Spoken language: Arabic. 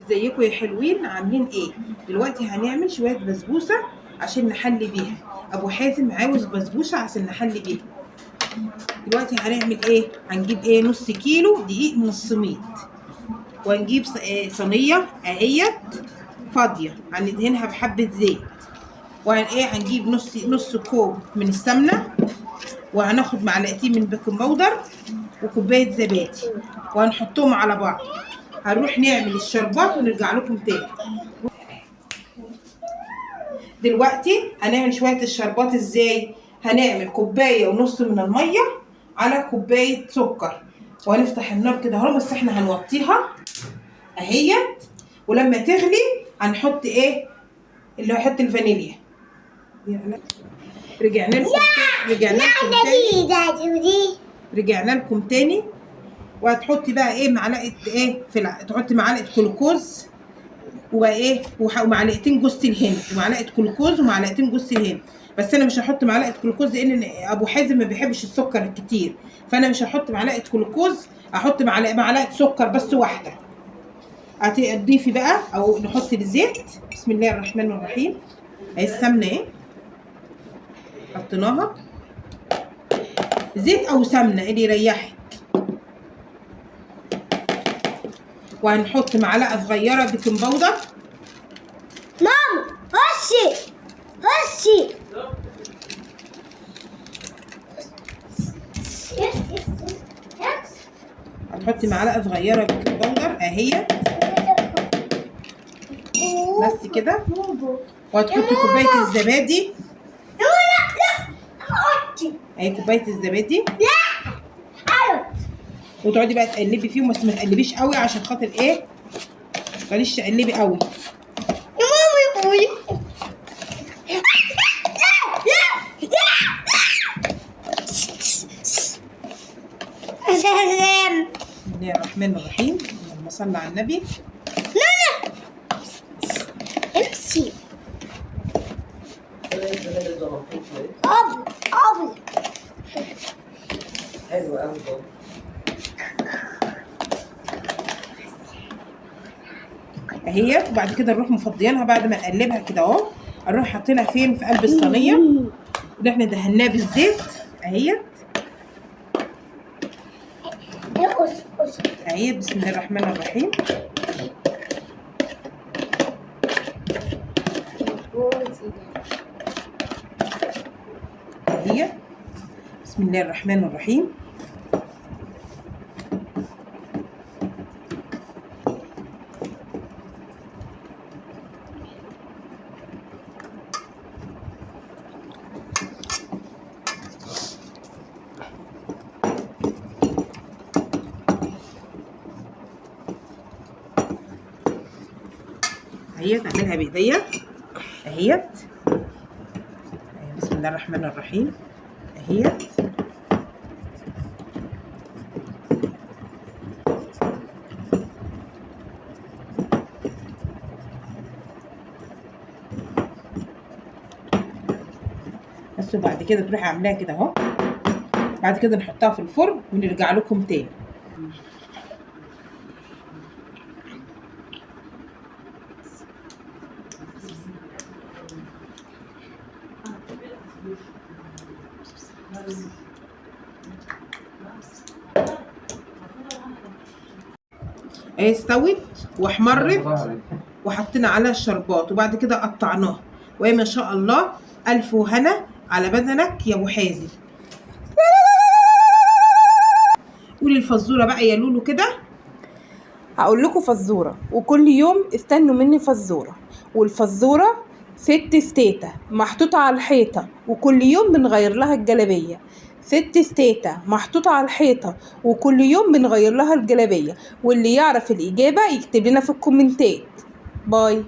ازيكم يا حلوين؟ عاملين ايه؟ دلوقتي هنعمل شويه بسبوسه عشان نحلي بيها. ابو حازم عاوز بسبوسه عشان نحلي بيها. دلوقتي هنعمل ايه؟ هنجيب ايه؟ نص كيلو دقيق من السميد، وهنجيب صينيه اهيت فاضيه هندهنها بحبه زيت، هنجيب نص كوب من السمنه، وهناخد معلقتين من بيكنج باودر وكوبايه زبادي، وهنحطهم على بعض. هنروح نعمل الشربات ونرجع لكم تاني. دلوقتي هنعمل شويه الشربات ازاي. هنعمل كوبايه ونص من الميه على كوبايه سكر، وهنفتح النار كده اهو، بس احنا هنوطيها اهيت، ولما تغلي هنحط ايه اللي هحط الفانيليا. رجعنا لكم تاني وهتحطي بقى ايه معلقه ايه تحطي معلقه جلوكوز وايه ومعلقتين جوز الهند، ومعلقه جلوكوز ومعلقتين جوز الهند. بس انا مش هحط معلقه جلوكوز لان ابو حازم ما بيحبش السكر الكتير، فانا مش هحط معلقه جلوكوز، هحط معلقه سكر بس واحده. هتضيفي بقى او نحط الزيت. بسم الله الرحمن الرحيم. اهي السمنه اهي حطيناها، زيت او سمنه اللي يريحك. وهنحط معلقه صغيره بيكنج باودر. ماما هشي هتحطي معلقه صغيره بيكنج باودر اهي بس كده، وهتحطي كوبايه الزبادي. اهي كوبايه الزبادي، وتقعدي بقى تقلبي فيهم، بس ما تقلبيش قوي عشان خاطر ايه بلاش تقلبي قوي. بسم الله الرحمن الرحيم. اللهم صل على النبي. امشي حلو قوي. اهي، وبعد كده نروح مفضيينها بعد ما نقلبها كده اهو. نروح حاطينها فين؟ في قلب الصينيه اللي احنا دهناها بالزيت اهي. اهي بسم الله الرحمن الرحيم. اهي بسم الله الرحمن الرحيم. اهي نعملها بايديا اهيت. بسم الله الرحمن الرحيم اهيت. بس وبعد كده تروحي عاملاها كده اهو. بعد كده نحطها في الفرن ونرجع لكم تاني. اهي استوت واحمرت، وحطينا عليها الشربات، وبعد كده قطعناها. وهي ما شاء الله الف وهنا على بدنك يا ابو حازم. قولي الفزوره بقى يا لولو كده. هقول لكم فزوره، وكل يوم استنوا مني فزوره. والفزوره ست ستيتا محطوطه على الحيطه، وكل يوم بنغير لها الجلابيه. ست ستيتا محطوطه على الحيطه، وكل يوم بنغير لها الجلابيه. واللي يعرف الاجابه يكتب لنا في الكومنتات. باي.